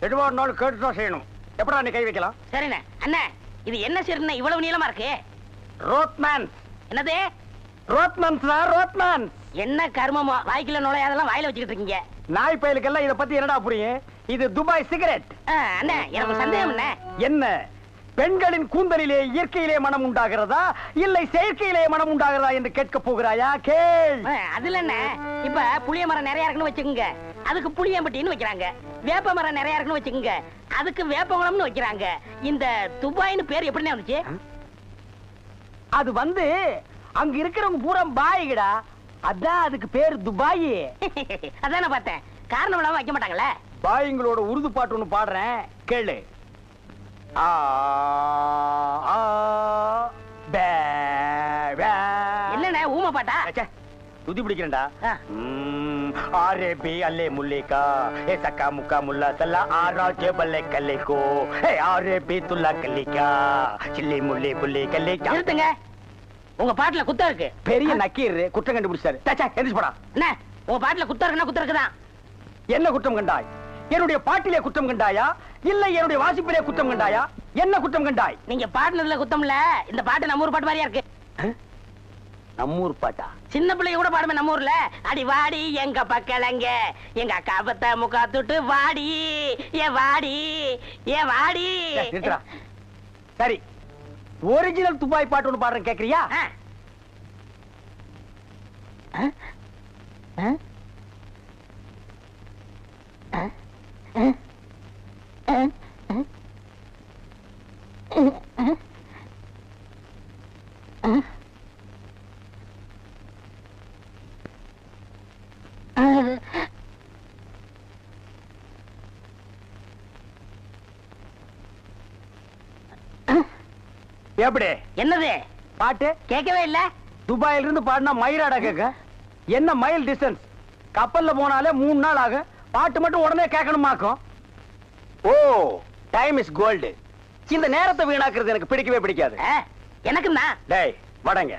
எதுவா இருந்தாலும் கேட்டுதான் செய்யணும். எப்படா நீ கை வைக்கலாம்? சரிண்ணே. அண்ணா இது என்ன சரிண்ணே இவ்வளவு நீளமா இருக்கு? ரோத்மேன். என்னது? ரோத்மன்ஸ் தான், ரோத்மன். என்ன கர்மமோ வாய்க்குள்ள நுழையாதெல்லாம் வாயில வச்சுக்கிட்டு இருக்கீங்க. நாய் பயலுக்கெல்லாம் இத பத்தி என்னடா புரியும்? இது துபாய் சிகரெட். அண்ணா எனக்கு சந்தேகம் என்ன? என்ன பெண்களின் கூந்தலிலே இயற்கையிலே மனம் உண்டாகிறதா இல்லை செயற்கையிலே மனம் உண்டாகிறதா என்று கேட்க போகிறாயா? கேள். அதுல என்ன, இப்ப புளிய மரம் நிறைய இருக்குன்னு வச்சுக்கோங்க, அதுக்கு புளியம்பட்டின்னு வைக்கிறாங்க. வேப்ப மரம் நிறைய இருக்குன்னு வச்சுக்கோங்க, அதுக்கு வேப்பங்குளம்னு வைக்கிறாங்க. இந்த துபாய்னு பேர் எப்படி வந்துச்சு? அது வந்து அங்க இருக்கிறவங்க பூரா பாய்கடா, அதான் அதுக்கு பேர் துபாய். அதான் நான் பார்த்தேன். காரணம் இல்லாம வைக்க மாட்டாங்களே. பாய்ங்களோட உருது பாட்டு ஒண்ணு பாடுறேன், கேளு. என்னண்ணே ஊமை பாட்டா? துதி பிடிக்கிறேன்டா. ஆரே பி அல்லே முல்லேகா ஏ சக்கா முக்கா முல்லா சல்லா ஆரா ஜேபல்லே கல்லேகோ ஏ ஆரே பி துல்லா கல்லிகா சில்லி முல்லே புல்லே கல்லேகா. நிறுத்துங்க, உங்க பாட்டுல குத்தம் இருக்கு. பெரிய நக்கீர் குற்றம் கண்டுபிடிச்சாரு. எந்திரிச்சு போடா. என்ன உங்க பாட்டுல குத்தம் இருக்குன்னா குத்தம் இருக்குதான். என்ன குற்றம் கண்டாய்? என்னுடைய பாட்டிலே குற்றம் கண்டாயா இல்ல என்னுடைய வாசிப்பிலே குற்றம் கண்டாயா? என்ன குற்றம் கண்டாய்? நீங்க பாட்டுனதுல குத்தம் இல்ல. இந்த பாட்டு நம்ம ஊர் பாட்டு மாதிரியா இருக்கு. நம்மூர் பாட்டா? சின்ன பிள்ளைங்க கூட பாடுமே நம்ம ஊர்ல. அடி வாடி எங்க பக்கலங்க எங்க அக்கா பத்த முக்கா தொட்டு வாடி ஏ வாடி ஏ வாடி. சரி, ஒரிஜினல் துபாய் பாட்டு ஒன்று பாடுறேன், கேக்குறியா? எப்படி? என்னது பாட்டு கேட்கவே இல்ல. துபாயில இருந்து பாடினா மயிராடா கேட்க. என்ன மைல் டிஸ்டன்ஸ்? கப்பல்ல போனாலே 3 நாள் ஆகும். பாட்டு மட்டும் உடனே கேட்கணுமாக்கும். ஓ, டைம் இஸ் கோல்டு. இந்த நேரத்தை வீணாக்குறது எனக்கு பிடிக்கவே பிடிக்காது. எனக்குன்னா டேய் வடங்க.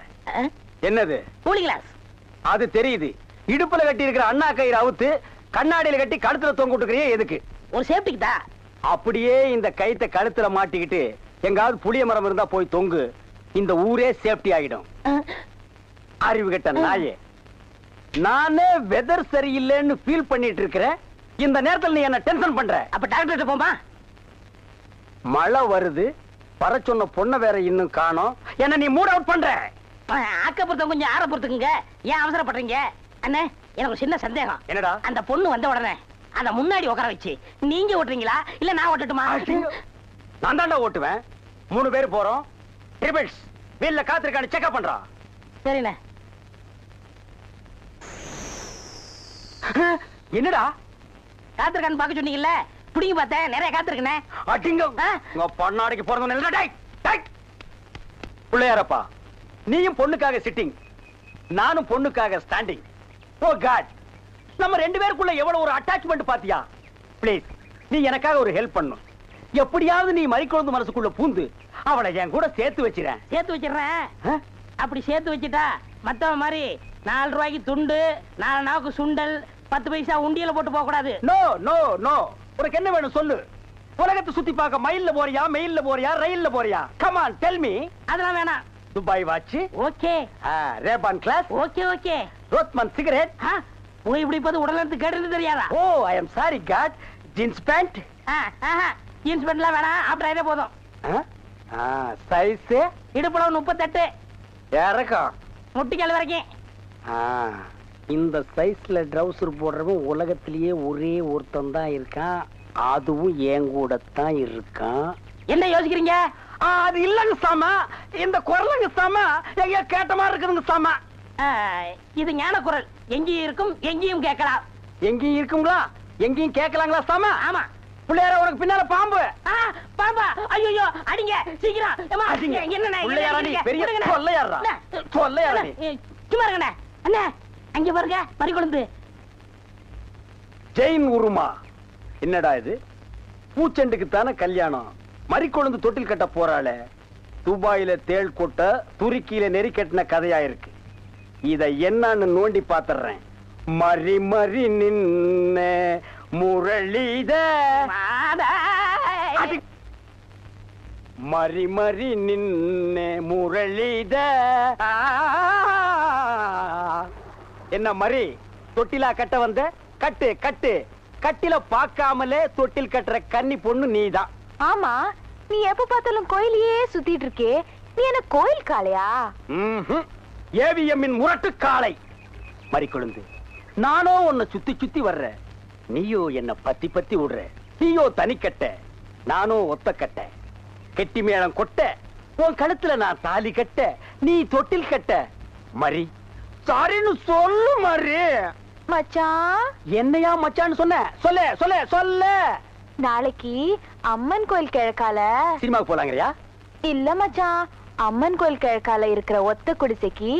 என்னது? Cooling glass. அது தெரியுது. இடுப்புல கட்டி இருக்கிற அண்ணா கயிறு அவுத்து கண்ணாடியில கட்டி கழுத்துல தொங்க விட்டுக்கிறியே எதுக்கு? ஒரு சேஃப்டிக்கு தான். அப்படியே இந்த கயித்தை கழுத்துல மாட்டிக்கிட்டு எங்காவது புளிய மரம் இருந்தா போய் தொங்கு. இந்த ஊரே சேஃப்டி ஆகிடும். அறிவு கெட்ட நாயே, நானே வெதர் சரியில்லைன்னு ஃபீல் பண்ணிட்டு இருக்கிறேன். இந்த நேரத்தில் நீ என்ன டென்ஷன் பண்ற. அப்ப டாக்டர் போமா? மழை வருது, வர சொன்ன பொண்ணை வேற இன்னும் காணோம். என்ன நீ மூட் அவுட் பண்ற. ஆக்கப்புறத்த கொஞ்சம் ஆற பொறுத்துக்குங்க. ஏன் அவசரப்படுறீங்க? அண்ணே எனக்கு சின்ன சந்தேகம். என்னடா? அந்த பொண்ணு வந்த உடனே அத முன்னாடி உட்கார வச்சு நீங்க ஓட்டுறீங்களா இல்ல நான் ஓட்டட்டுமா? நான் தாண்டா ஓட்டுவேன். 3 பேர் போறோம். ட்ரிபிள்ஸ் வீல்ல காத்திருக்கான்னு செக்அப் பண்றா. சரிண்ணே. என்னடா காத்திருக்கான்னு பாக்க சொன்னீங்கல்ல, புடிங்க பார்த்தேன். நிறைய காத்திருக்கனே. அடிங்க உங்க பொண்ணாடிக்கு போறதுன்னு பிள்ளையாரப்பா, நீயும் பொண்ணுக்காக சிட்டிங், நானும் பொண்ணுக்காக ஸ்டாண்டிங். ஓ காட், நம்ம 2 பேருக்குள்ள எவ்வளவு ஒரு அட்டாச்மெண்ட் பாத்தியா? ப்ளீஸ் நீ எனக்காக ஒரு ஹெல்ப் பண்ணும். எப்படியாவது நீ மறிக்கொழுந்து மனசுக்குள்ள பூந்து அவளை என் கூட சேர்த்து வச்சிரேன். சேர்த்து வச்சிடறேன். அப்படி சேர்த்து வச்சுட்டா மத்தவ மாதிரி 4 ரூபாய்க்கு துண்டு, 4 நாவுக்கு சுண்டல், 10 பைசா உண்டியல போட்டு போக கூடாது. No no no. உனக்கு என்ன வேணும் சொல்லு. உலகத்தை சுத்தி பார்க்க மயில்ல போறியா, மெயில்ல போறியா, ரயில்ல போறியா? Come on tell me. அதெல்லாம் வேணாம். Dubai watch okay, Ray Ban glass okay okay, Rothman cigarette. புகை பிடிப்பது உடலுக்கு கேட்டது தெரியாதா? Oh I am sorry God. Jeans pant. Jeans பேண்ட்லாம் வேணாம், ஆப்டரே போதும். சைஸ் இடுப்புளவு 38, இறக்கம் முட்டிக்கால் வரைக்கும். இந்த சைஸ்ல ட்ரவுசர் போடுறவன் உலகத்திலேயே ஒரே ஒருத்தன் தான் இருக்கான். அதுவும் என் கூட தான் இருக்கான். என்ன யோசிக்கிறீங்க? அது இல்லங்க சாமா, இந்த குரலுங்க சாமா எங்க கேட்ட மாதிரி இருக்குதுங்க சாமா. இது ஞான குரல். எங்கேயும் இருக்கும், எங்கேயும் கேட்கலாம். எங்கேயும் இருக்குங்களா, எங்கேயும் கேட்கலாங்களா சாமா? ஆமா. பிள்ளையார உனக்கு பின்னால பாம்பு. பாம்பா? ஐயோ அடிங்க சீக்கிரம். என்ன பிள்ளையாரா நீ? பெரிய கொள்ளையாரா? கொள்ளையாரா நீ? சும்மா இருங்கண்ணே. அண்ணா அங்க பாருங்க மறிக்கொழுந்து. ஜெயின் உருமா. என்னடா இது? பூச்செண்டுக்கு தானே கல்யாணம், மறிக்கொழுந்து தொட்டில் கட்ட போறாள. துபாயில தேள் கொட்ட, துருக்கியில நெறி கட்டின கதையா இருக்கு. இத என்னன்னு நோண்டி பாத்துறேன். மறி மறி நின்ன முரளிதர் மாதாய். மறி மறி நின்ன முரளிதர். என்ன மறி தொட்டிலா கட்ட வந்த? கட்டு கட்டு. கட்டில பார்க்காமலே தொட்டில் கட்டுற கன்னி பொண்ணு நீதான். ஆமா, நீ எப்ப பார்த்தாலும் கோயிலையே சுத்திட்டு இருக்கே, நீ என்ன கோயில் காளையா? ஏவிஎம்மின் முரட்டு காளை. மறி கொழுந்து, நானோ உன்னை சுத்தி சுத்தி வர்ற, நீயோ என்ன பத்தி பத்தி விடுற. நீயோ தனிக்கட்ட, நானோ ஒத்த கட்ட. கெட்டி மேளம் கொட்ட, உன் கழுத்துல நான் தாலி கட்ட, நீ தொட்டில் கட்ட. மறி சாரின்னு சொல்லு மறி. மச்சான், என்னையா மச்சான்னு சொன்ன? சொல்ல சொல்ல சொல்ல. நாளைக்கு அம்மன் கோயில் கிழக்கால சினிமாவுக்கு போலாங்கறியா? இல்ல மச்சான், அம்மன் கோயில் கிழக்கால இருக்கிற ஒத்த குடிசைக்கு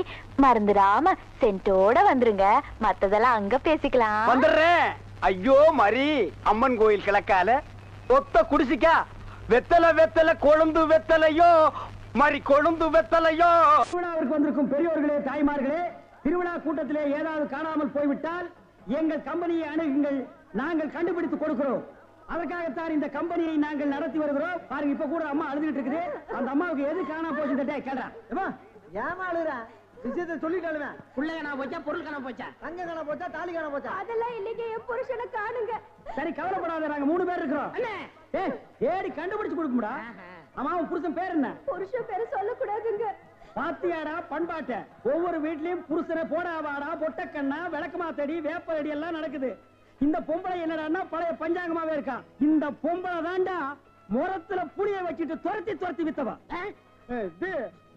மறந்துடாம சென்ட்டோட வந்துருங்க. மத்ததெல்லாம் அங்க பேசிக்கலாம். வந்துடுறேன். ஐயோ மறி, அம்மன் கோயில் கிழக்கால ஒத்த குடிசிக்கா? வெத்தலை வெத்தலை கொழுந்து வெத்தலையோ மறி, கொழுந்து வெத்தலையோ. திருவிழாவிற்கு வந்திருக்கும் பெரியோர்களே, தாய்மார்களே, திருவிழா கூட்டத்திலே ஏதாவது காணாமல் போய்விட்டால் எங்கள் கம்பெனியை அணுகுங்கள், நாங்கள் கண்டுபிடித்து கொடுக்கிறோம். அதற்காகத்தான் இந்த கம்பெனியை நாங்கள் நடத்தி வருகிறோம். பாருங்க, இப்ப கூட அம்மா அழுதுகிட்டு இருக்குது. அந்த அம்மாவுக்கு எது காணாம போச்சு கேட்டா ஏமா அழுகுறா? விஷயத்தை சொல்லிட்டாலுமே. புள்ள காணாம போச்சா, பொருள் காணாம போச்சா? தங்க காணாம போச்சா, தாலி காணாம போச்சா? அதெல்லாம் இல்லைங்க, என் புருஷனை காணுங்க. சரி, கவலைப்படாத, நாங்க 3 பேர் இருக்கிறோம். அண்ணே, ஏடி கண்டுபிடிச்சு கொடுக்கும்டா. ஆமா, உன் புருஷன் பேர் என்ன? புருஷன் பேரை சொல்லக்கூடாதுங்க. பாத்தியாடா பண்பாட்ட. ஒவ்வொரு வீட்லயும் புருஷனை போடாவாடா, பொட்டக்கண்ணா, விளக்கமாத்தடி, வேப்படி எல்லாம் நடக்குது. இந்த பொம்பளை என்னடான்னா பழைய பஞ்சாங்கமாவே இருக்கா. இந்த பொம்பளை தாண்டா முரத்துல புளிய வச்சுட்டு துரத்தி துரத்தி வித்தவா.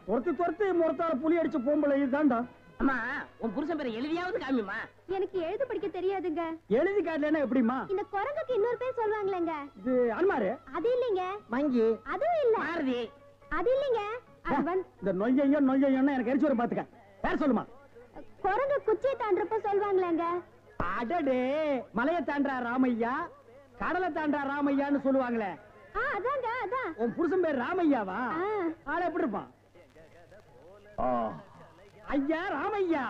துரத்தி துரத்தி முரத்தால புளி அடிச்ச பொம்பளை தாண்டா. அம்மா, உன் புருஷன் பேரை எழுதியாவது காமிமா. எனக்கு எழுத படிக்க தெரியாதுங்க. எழுதி காட்டலன்னா எப்படிமா? இந்த குரங்குக்கு இன்னொரு பேர் சொல்வாங்களேங்க. இது அனுமாரு. அது இல்லைங்க. மங்கி. அதுவும் இல்ல. மாருதி. அது இல்லைங்க. அது வந்து இந்த நொய்யையோ நொய்யையோன்னு எனக்கு எரிச்சு வரும் பாத்துக்க. பேர் சொல்லுமா? குரங்கு குச்சியை தாண்டறப்ப சொல்வாங்களேங்க. அடடே, மலையை தாண்டா ராமையா, கடலை தாண்டா ராமையான்னு சொல்லுவாங்களே. அதாங்க, அதான். உன் புருஷன் பேர் ராமையாவா? ஆள எப்படி இருப்பான்? ஐயா ராமையா.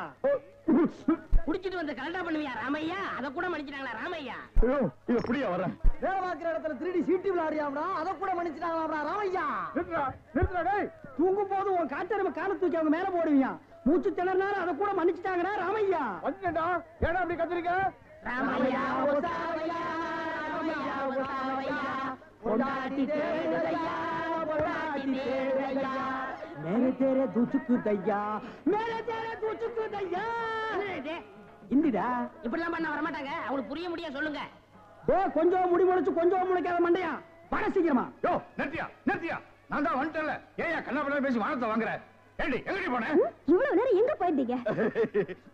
குடிச்சிட்டு வந்து கலண்டா பண்ணுவியா ராமையா? அத கூட மன்னிச்சிட்டாங்களா ராமையா? இது புரிய வர வேலை பார்க்கிற இடத்துல 3D சீட்டி விளையாடியாம்டா, அத கூட மன்னிச்சிட்டாங்களா ராமையா? நிறுத்துடா டேய். தூங்கும் போது உன் காட்டெருமை காலை தூக்கி அவங்க மேல போடுவியா? மூச்சு திணறினாலும் அத கூட மன்னிச்சிட்டாங்கடா ராமையா. வந்துடா, ஏடா அப்படி கத்துறீங்க? ராமையா ஓசாவையா, ராமையா ஓசாவையா, பொண்டாட்டி தேடுதையா, பொண்டாட்டி தேடுதையா, மேரே தேரே துச்சுக்கு தையா, மேரே தேரே துச்சுக்கு தையா. இந்திடா இப்படிலாம் பண்ண வர மாட்டாங்க. அவங்களுக்கு புரிய முடிய சொல்லுங்க. கொஞ்சம் முடி முளைச்சு கொஞ்சம் முளைக்காத மண்டையா, பட சீக்கிரமா. யோ நிறுத்தியா நிறுத்தியா, நான் தான் வந்துட்டேன்ல. ஏயா கண்ணா பேசி வானத்தை வாங்குற? ஏடி எங்கடி போன? இவ்வளவு நேரம் எங்க போயிருந்தீங்க?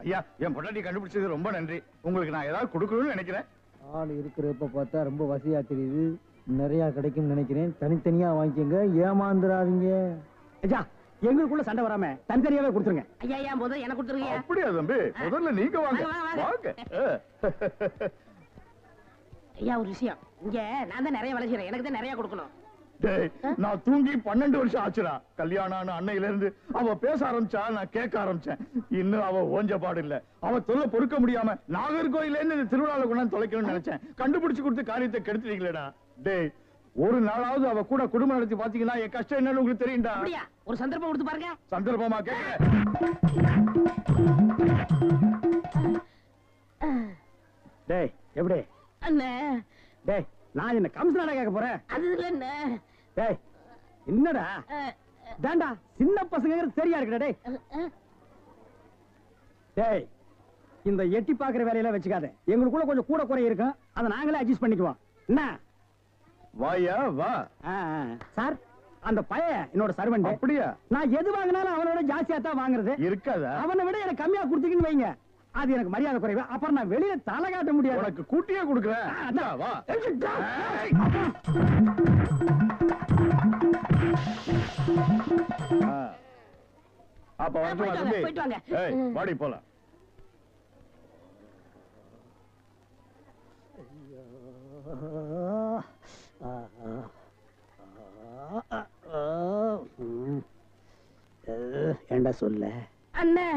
ஐயா, என் பொண்டாட்டி கண்டுபிடிச்சது ரொம்ப நன்றி. உங்களுக்கு நான் ஏதாவது கொடுக்கணும்னு நினைக்கிறேன். ஆள் இருக்கிறப்ப பார்த்தா ரொம்ப வசதியா தெரியுது. நிறைய கிடைக்கும் நினைக்கிறேன். தனித்தனியா வாங்கிக்கங்க, ஏமாந்துடாதீங்க. ஐயா, எங்களுக்குள்ள சண்டை வராம தனித்தனியாவே கொடுத்துருங்க. ஐயா, ஏன் போதும் எனக்கு கொடுத்துருங்க. அப்படியா தம்பி? முதல்ல நீங்க வாங்க வாங்க. ஐயா, ஒரு விஷயம். இங்க நான் தான் நிறைய வேலை செய்யறேன், எனக்கு தான் நிறைய கொடுக்கணும். டேய், நான் தூங்கி 12 வருஷம் ஆச்சுடா. கல்யாணம் அன்னையில இருந்து அவ பேச ஆரம்பிச்சா, நான் கேட்க ஆரம்பிச்சேன். இன்னும் அவ ஓஞ்ச பாடு இல்ல. அவ தொல்லை பொறுக்க முடியாம நாகர்கோயில இருந்து இந்த திருவிழாவில் கொண்டாந்து தொலைக்கணும்னு நினைச்சேன். கண்டுபிடிச்சு கொடுத்து காரியத்தை கெடுத்துட்டீங்களேடா. டேய், ஒரு நாளாவது அவ கூட குடும்பம் நடத்தி பாத்தீங்கன்னா என் கஷ்டம் என்னன்னு உங்களுக்கு தெரியும்டா. அப்படியா? ஒரு சந்தர்ப்பம் கொடுத்து பாருங்க. சந்தர்ப்பமா கேட்க. டேய், எப்படி? அண்ணே, டேய், நான் என்ன கம்சனாடா கேட்க போறேன்? அது இல்ல அண்ணே. டேய், என்னடா தாண்டா சின்ன பசங்க சரியா இருக்குடா. டேய் டேய், இந்த எட்டி பாக்குற வேலையெல்லாம் வச்சுக்காத. எங்களுக்குள்ள கொஞ்சம் கூட குறை இருக்கும், அதை நாங்களே அட்ஜஸ்ட் பண்ணிக்குவோம். என்ன வாயா வா. சார், அந்த பையன் என்னோட சர்வெண்ட். அப்படியா? நான் எது வாங்கினாலும் அவனோட ஜாஸ்தியா தான் வாங்குறது. இருக்காதா? அவனை விட எனக்கு கம்மியா கொடுத்தீங்கன்னு வைங்க, அது எனக்கு மரியாதை குறைவு. அப்புறம் நான் வெளியில தலை காட்ட முடியாது. உனக்கு கூட்டியே கொடுக்குறேன். அதான். வா. அப்ப வந்து போயிட்டு வாங்க. வாடி போலாம். ஏண்டா சொல்ல அண்ணே,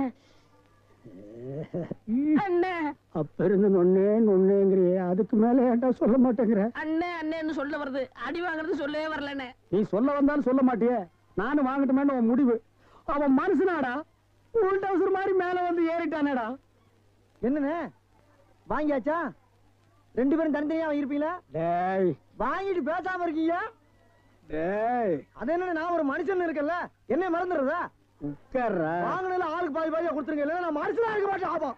அண்ணே, அப்ப இருந்து நொன்னேங்கிறியே அதுக்கு மேல ஏன்டா சொல்ல மாட்டேங்கிற? அண்ணே அண்ணேன்னு சொல்ல வருது, அடி வாங்குறது சொல்லவே வரலண்ணே. நீ சொல்ல வந்தாலும் சொல்ல மாட்டியே, நானும் வாங்கட்டுமேன்னு உன் முடிவு. அவன் மனுஷனாடா, உள் டவுசர் மாதிரி மேல வந்து ஏறிட்டானேடா. என்னண்ணே வாங்கியாச்சா? 2 பேரும் தனித்தனியா இருப்பீங்களா? டேய் வாங்கிட்டு பேசாம இருக்கீங்க. டேய் அது என்ன, நான் ஒரு மனுஷன் இருக்கல, என்ன மறந்துடுறதா? உட்கார்றா. வாங்கினதுல ஆளுக்கு பாதி பாதியா கொடுத்துருங்க, இல்ல நான் மனுஷனா இருக்க மாட்டேன். ஆபம்.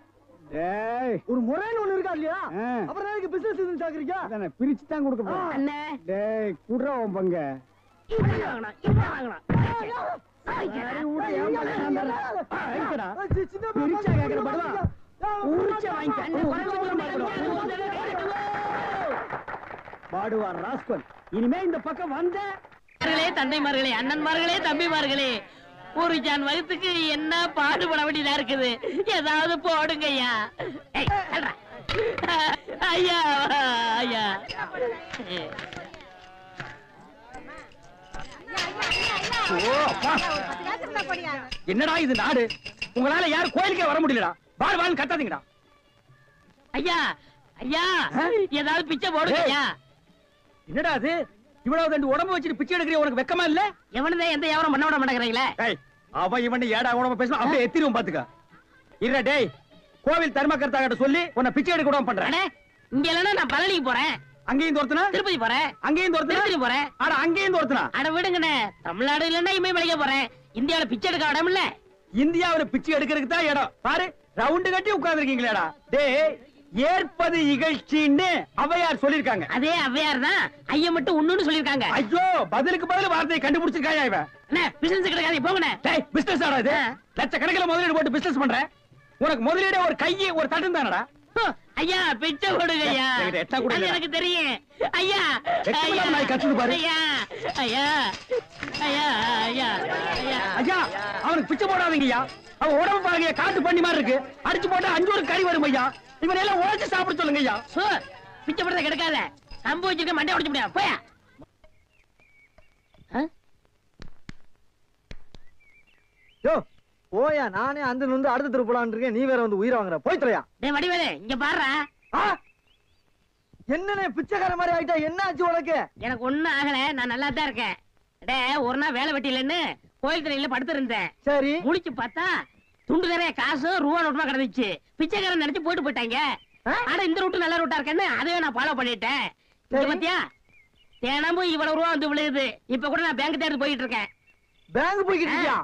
டேய் ஒரு முறைன்னு ஒண்ணு இருக்கா இல்லையா? அப்புறம் எனக்கு பிசினஸ் இது சாக்குறீங்க. அதானே பிரிச்சு தான் கொடுக்க போறேன். அண்ணே டேய் குடுறா உன் பங்க. இப்படி வாங்கணும், இப்படி வாங்கணும். சரி உட ஏமால நான் ஐங்கடா. பிரிச்சா கேக்குற படுவா. உரிச்ச வாங்கிக்க. அண்ணே குறைச்சு சொல்ல மாட்டேன். பாடுவா ராஸ்கல். இனிமே இந்த பக்கம் வந்த தந்தைமார்களே, அண்ணன்மார்களே, தம்பிமார்களே, ஒரு ஜான் வகுத்துக்கு என்ன பாடுபட வேண்டியதா இருக்குது. ஏதாவது போடுங்க ஐயா. ஐயா ஐயா. என்னடா இது நாடு? உங்களால யாரும் கோயிலுக்கே வர முடியலடா. வாழ் வாழ் கத்தாதீங்கடா. ஐயா ஐயா, ஏதாவது பிச்சை போடுங்க ஐயா. என்னடா அது? இவ்வளவு தண்டு உடம்பு வச்சுட்டு பிச்சை எடுக்கிற உனக்கு வெக்கமா இல்ல? எவனதான் எந்த வியாபாரம் பண்ண விட மாட்டேங்கிறீங்களே. அவன் இவன் ஏடா உடம்பு பேசணும், அப்படியே எத்திரும் பாத்துக்க. இல்ல டேய், கோவில் தர்மகர்த்தா கிட்ட சொல்லி உன்னை பிச்சை எடுக்க விடாம பண்றேன். இங்க இல்லன்னா நான் பழனிக்கு போறேன். அங்கேயும் தோர்த்தனா? திருப்பதி போறேன். அங்கேயும் தோர்த்தனா? திருப்பதி போறேன். அட அங்கேயும் தோர்த்தனா? அட விடுங்கண்ணே, தமிழ்நாடு இல்லன்னா இமயமலைக்கு போறேன். இந்தியாவில பிச்சை எடுக்க இடம் இல்ல. இந்தியாவில பிச்சை எடுக்கிறதுக்கு தான் இடம். பாரு ரவுண்டு கட்டி உட்கார்ந்து இருக்கீங்களேடா. டேய் ஏற்பது இகழ்ச்சின்னு அவையார் சொல்லிருக்காங்க. அதே அவ்வையார் தான் ஐயா மட்டும் ஒண்ணுன்னு சொல்லிருக்காங்க. ஐயோ பதிலுக்கு பதில் வார்த்தையை கண்டுபிடிச்சிருக்காயா இவன். அண்ணே பிசினஸ் கிடைக்காது, போங்கண்ணே. டேய் பிசினஸ் ஆடா இது? லட்சக்கணக்கில் முதலீடு போட்டு பிசினஸ் பண்ற. உனக்கு முதலீடே ஒரு கையை ஒரு தட்டும் தானடா. ஐயா பிச்சை கொடுங்க ஐயா. அது எனக்கு தெரியும் ஐயா. ஐயா ஐயா ஐயா ஐயா ஐயா ஐயா அவனுக்கு பிச்சை போடாதீங்கய்யா. அவன் உடம்பு பாருங்க காட்டு பண்ணி மாதிரி இருக்கு. அடிச்சு போட்டா 5 ஒரு கறி வரும் ஐயா. இவன் எல்லாம் உழைச்சு சாப்பிட சொல்லுங்க ஐயா. பிச்சை போடுறத கிடைக்காத, கம்பு வச்சிருக்க மண்டை உடைச்சு முடியாது. போயா யோ போயா, நானே அந்த வந்து அடுத்த தெரு போலான்னு இருக்கேன், நீ வேற வந்து உயிரை வாங்குற. போய் தொலையா. டேய் வடிவேலு, இங்க பாருடா. என்னனே பிச்சைக்கார மாதிரி ஆயிட்டா? என்ன ஆச்சு உனக்கு? எனக்கு ஒண்ணும் ஆகல, நான் நல்லா தான் இருக்கேன். டேய் ஒரு நாள் வேலை வெட்டி இல்லைன்னு கோயில் திரையில படுத்து இருந்தேன். சரி முழிச்சு பார்த்தா துண்டு நிறைய காசு ரூபா நோட்டுமா கிடந்துச்சு. பிச்சைக்காரன் நினைச்சு போயிட்டு போயிட்டாங்க. ஆனா இந்த ரூட்டு நல்ல ரூட்டா இருக்கேன்னு அதையே நான் ஃபாலோ பண்ணிட்டேன். பாத்தியா தினமும் இவ்வளவு ரூபா வந்து விழுகுது. இப்ப கூட நான் பேங்க் தேடி போயிட்டு இருக்கேன். பேங்க் போய்கிட்டு இருக்கியா?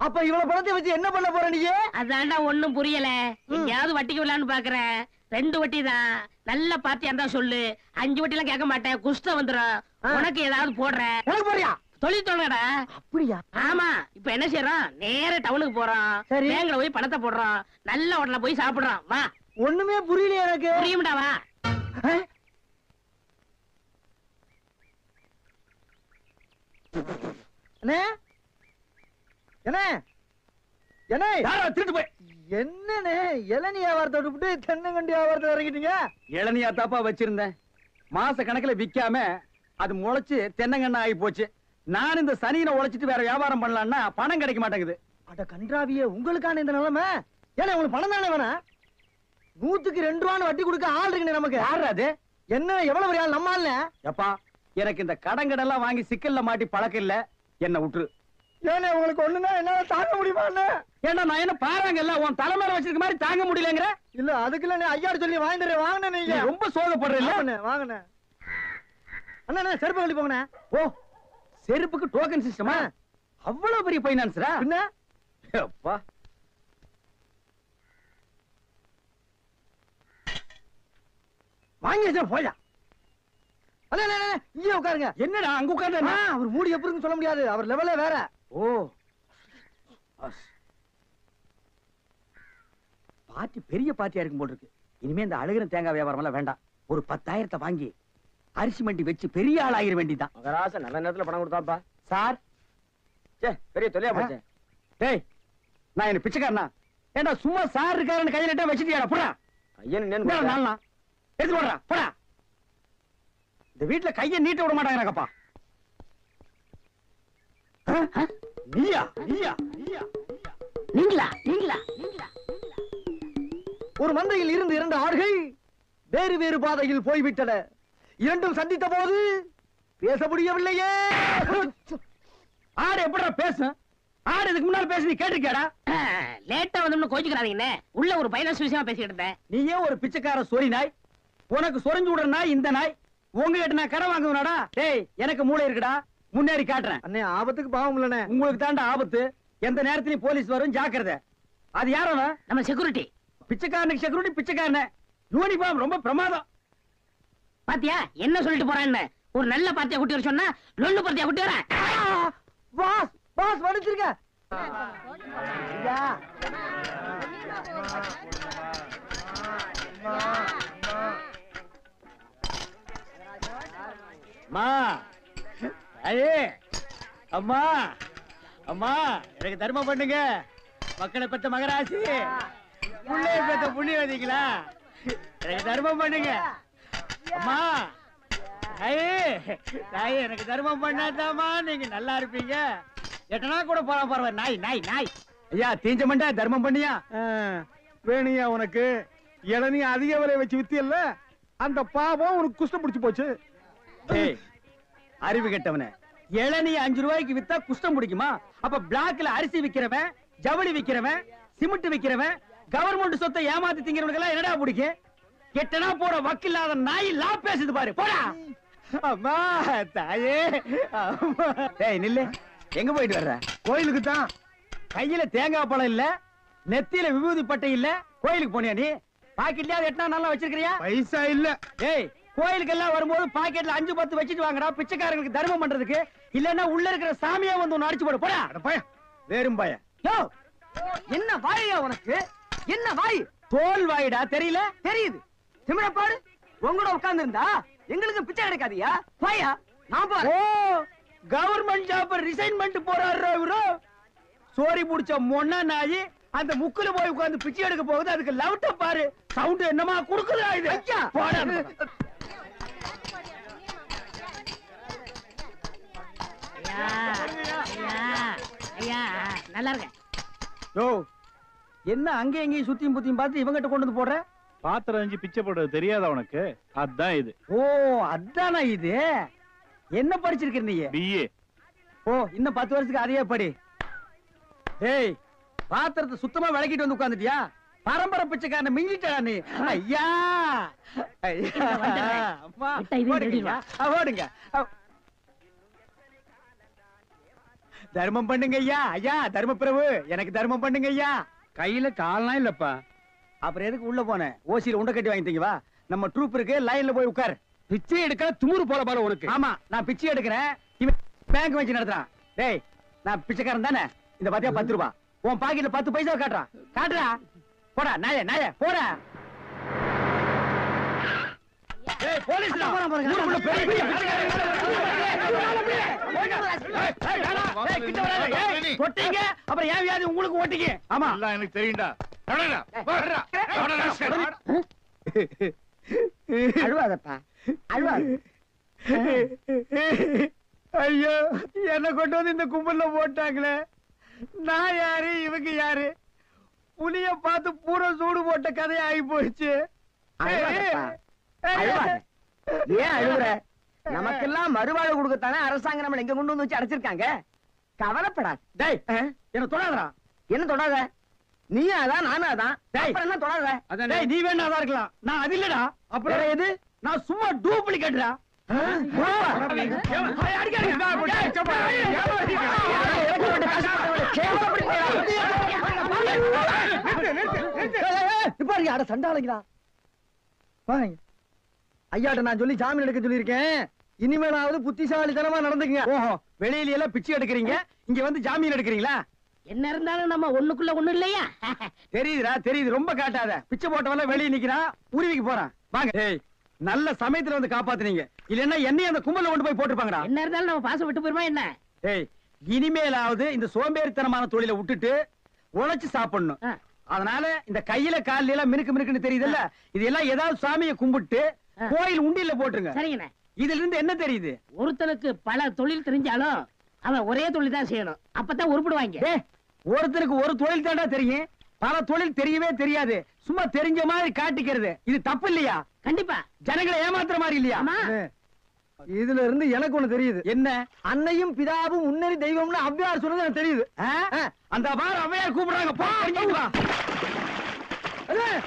அப்ப இவ்வளவு பணத்தை வச்சு என்ன பண்ண போற நீ? அதான்டா ஒண்ணும் புரியல. எங்கயாவது வட்டிக்கு விடலான்னு பாக்குறேன். 2 வட்டி தான். நல்ல பார்ட்டியா இருந்தா சொல்லு. 5 வட்டி எல்லாம் கேட்க மாட்டேன், குஷ்டம் வந்துடும். உனக்கு ஏதாவது போடுறேன். எனக்கு போறியா? தொழில் தொடங்கடா. அப்படியா? ஆமா. இப்ப என்ன செய்யறோம், நேர டவுனுக்கு போறோம். பேங்க்ல போய் பணத்தை போடுறோம். நல்ல ஹோட்டல்ல போய் சாப்பிடுறோம். வா. ஒண்ணுமே புரியல எனக்கு. புரியும்டா, வா. என்ன என்ன என்ன திருட்டு போய் என்னன்னு இளநீ வியாபாரத்தை விட்டு தென்னங்கண்டி வியாபாரத்தை இறங்கிட்டீங்க? இளநியா தாப்பா வச்சிருந்தேன். மாச கணக்குல விக்காம அது முளைச்சு தென்னங்கண்ணா ஆகி போச்சு. நான் இந்த சனியில உழைச்சிட்டு வேற வியாபாரம் பண்ணலாம்னா பணம் கிடைக்க மாட்டேங்குது. அட கன்றாவியே, உங்களுக்கான இந்த நிலைமை. ஏன்னா உங்களுக்கு பணம் தானே வேணா? 100க்கு 2 ரூபான்னு வட்டி கொடுக்க ஆள் இருக்கு நமக்கு. யாரு அது? என்ன எவ்வளவு பெரிய ஆள்? நம்ம ஆள். எப்பா எனக்கு இந்த கடங்கடெல்லாம் வாங்கி சிக்கல்ல மாட்டி பழக்கம் இல்ல, என்ன விட்டுரு. ஏன்னா உங்களுக்கு ஒண்ணுன்னா என்னால தாங்க முடியுமா? ஏன்னா நான் என்ன பாறாங்கல்ல உன் தலைமையில வச்சிருக்க மாதிரி தாங்க முடியலங்கிற. இல்ல அதுக்குள்ள நீ ஐயாரு சொல்லி வாங்கிட்டு வாங்கின. நீங்க ரொம்ப சோகப்படுறீங்க. வாங்கின அண்ணா செருப்பு கழட்டி போங்கண்ணே. ஓ செருப்புக்கு டோக்கன் சிஸ்டமா? அவ்வளவு பெரிய பைனான்ஸ்ரா? என்ன அப்பா வாங்கி வச்சா போயா. இங்கே உட்காருங்க. என்னடா அங்க உட்கார்ந்து? அவர் மூடி எப்படி சொல்ல முடியாது, அவர் லெவலே வேற. ஓ பார்ட்டி பெரிய பார்ட்டியா இருக்கும் போல இருக்கு. இனிமே இந்த அழுகிற தேங்காய் வியாபாரம் எல்லாம் வேண்டாம். ஒரு 10,000 வாங்கி அரிசி மண்டி வச்சு பெரிய ஆள் ஆகிற வேண்டிதான். மகராச நல்ல நேரத்துல பணம் கொடுத்தாப்பா. சார் பெரிய தொல்லையா போச்சு. டேய் நான் என்ன பிச்சைக்காரனா? ஏண்டா சும்மா சார் இருக்காருன்னு கையில நட்டா வச்சிட்டியாடா? போடா ஐயன் எடுத்து போடுறா போடா. இந்த வீட்டுல கைய நீட்ட விட மாட்டாங்கப்பா. நீங்களா நீங்களா நீங்களா ஒரு மந்தையில் இருந்து 2 ஆடுகள் வேறு வேறு பாதையில் போய்விட்டன. இரண்டும் சந்தித்த போது பேச முடியவில்லையே. ஆடு எப்படா பேசும்? ஆடு இதுக்கு முன்னால பேசி நீ கேட்டிருக்கியாடா? லேட்டா வந்தோம்னு கோச்சுக்கிறாதீங்கண்ணே. உள்ள ஒரு பைனான்ஸ் விஷயமா பேசிக்கிட்டு இருந்தேன். நீயே ஒரு பிச்சைக்கார சொறி நாய், உனக்கு சொரிஞ்சு விடுற நாய் இந்த நாய். உங்ககிட்ட நான் கடை வாங்குவேனாடா? டேய், எனக்கு மூளை இருக்குடா, முன்னேறி காட்டுறேன். அண்ணே, ஆபத்துக்கு பாவம் இல்லனே. உங்களுக்கு தாண்டா ஆபத்து. எந்த நேரத்திலயும் போலீஸ் வரும், ஜாக்கிரதை. அது யாரவன்? நம்ம செக்யூரிட்டி. பிச்சைக்காரனுக்கு செக்யூரிட்டி பிச்சைக்காரன. யூனிஃபார்ம் ரொம்ப பிரமாதம். பாத்தியா என்ன சொல்லிட்டு போறான்னு? ஒரு நல்ல பார்ட்டியா குட்டி வர சொன்னா லொல்லு பார்ட்டியா குட்டி வரேன். பாஸ், பாஸ் வடிச்சிருக்க. ஐயா, அம்மா, ஐயே, அம்மா, அம்மா, எனக்கு தர்மம் பண்ணுங்க. மக்களை பெற்ற மகராசி, புள்ளைய பெற்ற புண்ணியவதிங்களா, எனக்கு தர்மம் பண்ணுங்க. அம்மா, ஐயே, தாயே, எனக்கு தர்மம் பண்ணாதாம்மா நீங்க நல்லா இருப்பீங்க. எட்டனா கூட போறா பரவாயில்ல. நாய் நாய் நாய். ஐயா, தீஞ்ச மண்டா, தர்மம் பண்ணியா? வேணியா உனக்கு இளநீ அதிக விலை வச்சு வித்தியல்ல, அந்த பாவம் உனக்கு குஷ்டம் பிடிச்சு போச்சு. ஏய், அறிவு கெட்டவனே, இளநீ 5 ரூபாய்க்கு வித்தா குஷ்டம் பிடிக்குமா? அப்ப பிளாக்ல அரிசி விக்கிறவன், ஜவுளி விக்கிறவன், சிமெண்ட் விக்கிறவன், கவர்மெண்ட் சொத்தை ஏமாத்தி திங்கிறவனுக்கு எல்லாம் என்னடா பிடிக்கும்? எட்டனா போற வக்கில்லாத நாய் லா பேசுது பாரு, போடா. அம்மா, தாயே, அம்மா. ஏய் நில்லு, எங்க போயிட்டு வர்ற? கோயிலுக்கு தான். கையில தேங்காய் பழம் இல்ல, நெத்தியில விபூதி பட்டை இல்ல, கோயிலுக்கு போனியா நீ? பாக்கெட்லயாவது எட்டனா நல்லா வச்சிருக்கிறியா? பைசா இல்ல. ஏய், கோயிலுக்கு எல்லாம் வரும்போது பாக்கெட்ல 5-10 வச்சிட்டு வாங்கடா, பிச்சைக்காரங்களுக்கு தர்மம் பண்றதுக்கு. இல்லன்னா உள்ள இருக்கிற சாமியா வந்து ஒன்னு அடிச்சு போடு, போடா. பையன் வேறும் பையன். யோ, என்ன வாயா உனக்கு? என்ன வாய்? தோல் வாயிடா, தெரியல? தெரியுது. திமிரப்பாடு உங்களோட உட்கார்ந்து இருந்தா எங்களுக்கு பிச்சை கிடைக்காதியா? வாயா, நான் பாரு. ஓ, கவர்மெண்ட் ஜாப் ரிசைன் பண்ணிட்டு போறாரு இவரு. சோரி புடிச்ச மொன்னா நாயி அந்த முக்குல போய் உட்கார்ந்து பிச்சை எடுக்க போகுது. அதுக்கு லவுட்ட பாரு, சவுண்ட் என்னமா குடுக்குதா இது? ஐயா, போடா. ஐயா, ஐயா, ஐயா, நல்லா இருக்கேன். யோ, என்ன அங்க எங்கேயும் சுத்தியும் புத்தியும் பார்த்து இவங்கிட்ட கொண்டு வந்து போடுற? பாத்திரம் அஞ்சு பிச்சை போடுறது தெரியாதா உனக்கு? அதான் இது. ஓ, அதானா இது? என்ன படிச்சிருக்க நீ? பிஏ. ஓ, இன்னும் 10 வருஷத்துக்கு அதையே படி. ஏய், பாத்திரத்தை சுத்தமா விளக்கிட்டு வந்து உட்கார்ந்துட்டியா? பரம்பரை பிச்சைக்காரனை மிஞ்சிட்டா நீ. ஐயா, ஐயா, அம்மா, விட்டா இதையும் ஓடுங்க, திருடிடுவா. ஓடுங்க. தர்மம் பண்ணுங்க ஐயா. ஐயா, தர்ம பிரபு, எனக்கு தர்மம் பண்ணுங்க ஐயா. கையில கால்லாம் இல்லப்பா. அப்புறம் எதுக்கு உள்ள போனேன்? ஓசியில உண்டை கட்டி வாங்கிட்டீங்க. வா, நம்ம ட்ரூப் இருக்கு, லைன்ல போய் உட்கார். பிச்சை எடுக்க துமுறு போல பாரு உனக்கு. ஆமா, நான் பிச்சை எடுக்கிறேன், இவன் பேங்க் வச்சு நடத்துறான். டேய், நான் பிச்சைக்காரன் தானே? இந்த பாத்தியா 10 ரூபாய் உன் பாக்கெட்ல 10 பைசா காட்டுறா. காட்டுறா, போடா நாயே, நாயே, போடா. ஏய், போலீஸ் ஊருக்குள்ள பெரிய பெரிய தொட்டீங்க, அப்புறம் ஏன் வியாதி உங்களுக்கு ஓட்டிங்க? ஆமா, எல்லாம் எனக்கு தெரியும்டா. அழுவாதப்பா, அழுவாத. ஐயோ, என்ன கொண்டு வந்து இந்த கும்பல்ல போட்டாங்களே. நான் யாரு, இவங்க யாரு? புலிய பார்த்து பூரா சூடு போட்ட கதை ஆகி போச்சு. அழுவாதப்பா, அழுவாத. ஏன் அழுகுற? நமக்கெல்லாம் மறுவாழ்வு கொடுக்கத்தானே அரசாங்கம் நம்மள எங்க கொண்டு வந்து வச்சு அடைச்சிருக்காங்க. கவலைப்படாத. டேய், என்ன தொடாதடா. என்ன தொடாத? நீயும் அதான், நானும் அதான். டேய். அப்புறம் என்ன தொடாத? டேய், நீ வேணா அதான் இருக்கலாம், நான் அது இல்லடா. அப்புறம் வேற எது? நான் சும்மா டூப்ளிகேட்டா. சண்டாளங்களா, ஐயாட்ட நான் சொல்லி ஜாமீன் எடுக்க சொல்லியிருக்கேன். இனிமேலாவது புத்திசாலித்தனமா நடந்துக்குங்க. ஓஹோ, வெளியில எல்லாம் பிச்சை எடுக்கிறீங்க, இங்க வந்து ஜாமீன் எடுக்கிறீங்களா? என்ன இருந்தாலும் நம்ம ஒண்ணுக்குள்ள ஒண்ணு இல்லையா? தெரியுதுடா, தெரியுது. ரொம்ப காட்டாத. பிச்சை போட்டவெல்லாம் வெளியே நிக்கிறான், உருவிக்கு போறான். வாங்க. ஏய், நல்ல சமயத்துல வந்து காப்பாத்துனீங்க. இல்லன்னா என்னையும் அந்த கும்பல்ல கொண்டு போய் போட்டுருப்பாங்கடா. என்ன இருந்தாலும் நம்ம பாசம் விட்டு போயிருமா என்ன? ஏய், இனிமேலாவது இந்த சோம்பேறித்தனமான தொழிலை விட்டுட்டு உழைச்சு சாப்பிடணும். அதனால இந்த கையில கால்ல எல்லாம் மினுக்கு மினுக்குன்னு தெரியுதுல்ல, இதெல்லாம் ஏதாவது சாமியை கும்பிட்டு கோயில் உண்டியில போட்டுருங்க. சரிங்கண்ணே. இதுல இருந்து என்ன தெரியுது? ஒருத்தனுக்கு பல தொழில் தெரிஞ்சாலும் அவன் ஒரே தொழில் தான் செய்யணும், அப்பதான் உருப்பிடுவாங்க. ஒருத்தருக்கு ஒரு தொழில் தாண்டா தெரியும், பல தொழில் தெரியவே தெரியாது, சும்மா தெரிஞ்ச மாதிரி காட்டிக்கிறது, இது தப்பு இல்லையா? கண்டிப்பா. ஜனங்களை ஏமாத்துற மாதிரி இல்லையா? இதுல இருந்து எனக்கு ஒண்ணு தெரியுது. என்ன? அன்னையும் பிதாவும் முன்னறி தெய்வம்னு ஔவையார் சொன்னது எனக்கு தெரியுது. அந்த பார் ஔவையார் கூப்பிடுறாங்க, போ தெரிஞ்சிட்டு வா.